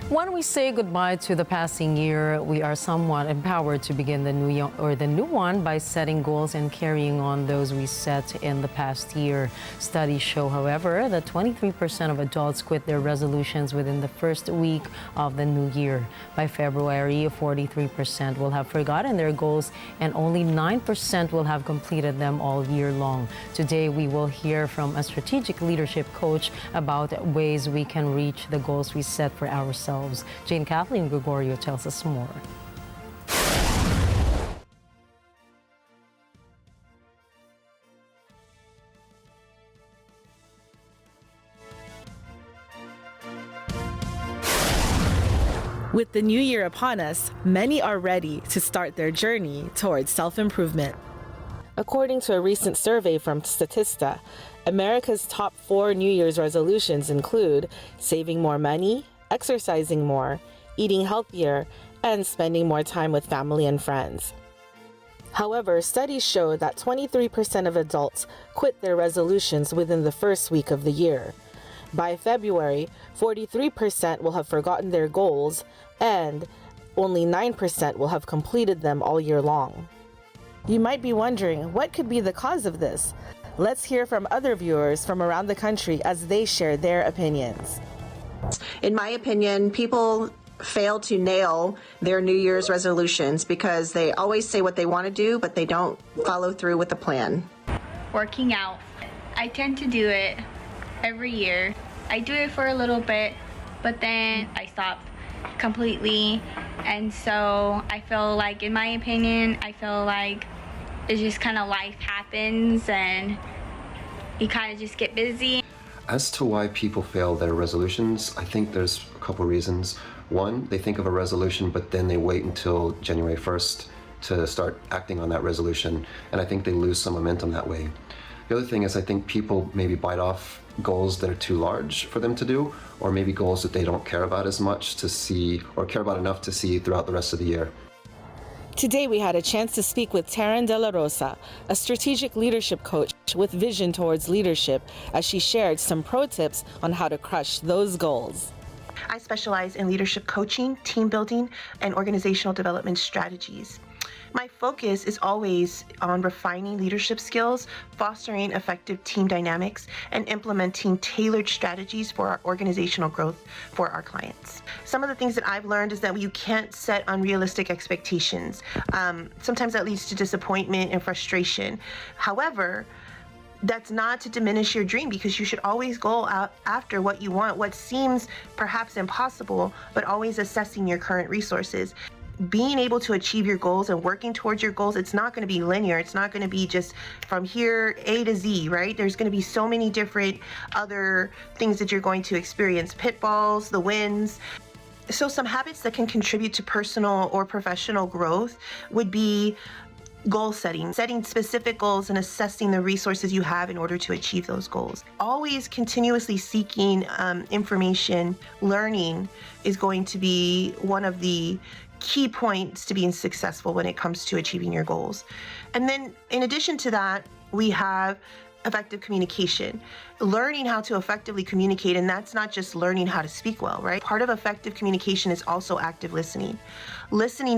When we say goodbye to the passing year, we are somewhat empowered to begin the new one by setting goals and carrying on those we set in the past year. Studies show, however, that 23% of adults quit their resolutions within the first week of the new year. By February, 43% will have forgotten their goals and only 9% will have completed them all year long. Today, we will hear from a strategic leadership coach about ways we can reach the goals we set for ourselves. Jane Kathleen Gregorio tells us more. With the new year upon us, many are ready to start their journey towards self-improvement. According to a recent survey from Statista, America's top 4 New Year's resolutions include saving more money, exercising more, eating healthier, and spending more time with family and friends. However, studies show that 23% of adults quit their resolutions within the first week of the year. By February, 43% will have forgotten their goals, and only 9% will have completed them all year long. You might be wondering, what could be the cause of this? Let's hear from other viewers from around the country as they share their opinions. In my opinion, people fail to nail their New Year's resolutions because they always say what they want to do, but they don't follow through with the plan. Working out. I tend to do it every year. I do it for a little bit, but then I stop completely. And so I feel like, in my opinion, I feel like it's just kind of life happens and you kind of just get busy. As to why people fail their resolutions, I think there's a couple reasons. One, they think of a resolution, but then they wait until January 1st to start acting on that resolution, and I think they lose some momentum that way. The other thing is I think people maybe bite off goals that are too large for them to do, or maybe goals that they don't care about as much to see, or care about enough to see throughout the rest of the year. Today, we had a chance to speak with Taryn De La Rosa, a strategic leadership coach with vision towards leadership, as she shared some pro tips on how to crush those goals. I specialize in leadership coaching, team building, and organizational development strategies. My focus is always on refining leadership skills, fostering effective team dynamics, and implementing tailored strategies for our organizational growth for our clients. Some of the things that I've learned is that you can't set unrealistic expectations. Sometimes that leads to disappointment and frustration. However, that's not to diminish your dream, because you should always go out after what you want, what seems perhaps impossible, but always assessing your current resources. Being able to achieve your goals and working towards your goals, it's not going to be linear. It's not going to be just from here A to Z, right? There's going to be so many different other things that you're going to experience, pitfalls, the wins. So some habits that can contribute to personal or professional growth would be goal setting specific goals and assessing the resources you have in order to achieve those goals. Always continuously seeking information, learning is going to be one of the key points to being successful when it comes to achieving your goals. And then in addition to that, we have effective communication, learning how to effectively communicate. And that's not just learning how to speak well, right? Part of effective communication is also active listening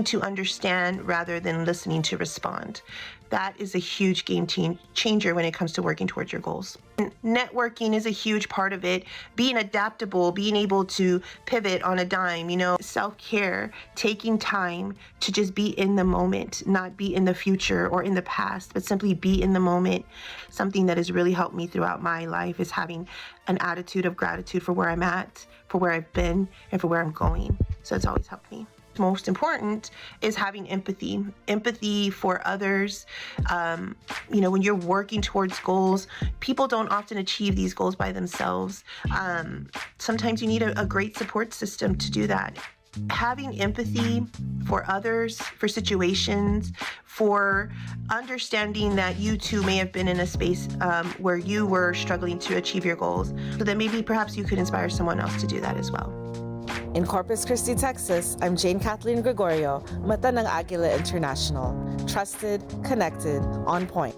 to understand rather than listening to respond. That is a huge game changer when it comes to working towards your goals. Networking is a huge part of it. Being adaptable, being able to pivot on a dime, self-care, taking time to just be in the moment, not be in the future or in the past, but simply be in the moment. Something that has really helped me throughout my life is having an attitude of gratitude for where I'm at, for where I've been, and for where I'm going. So it's always helped me. Most important is having empathy for others. When you're working towards goals, people don't often achieve these goals by themselves. Sometimes you need a great support system to do that. Having empathy for others, for situations, for understanding that you too may have been in a space where you were struggling to achieve your goals, so that maybe perhaps you could inspire someone else to do that as well. In Corpus Christi, Texas, I'm Jane Kathleen Gregorio, Ng Agila International. Trusted, connected, on point.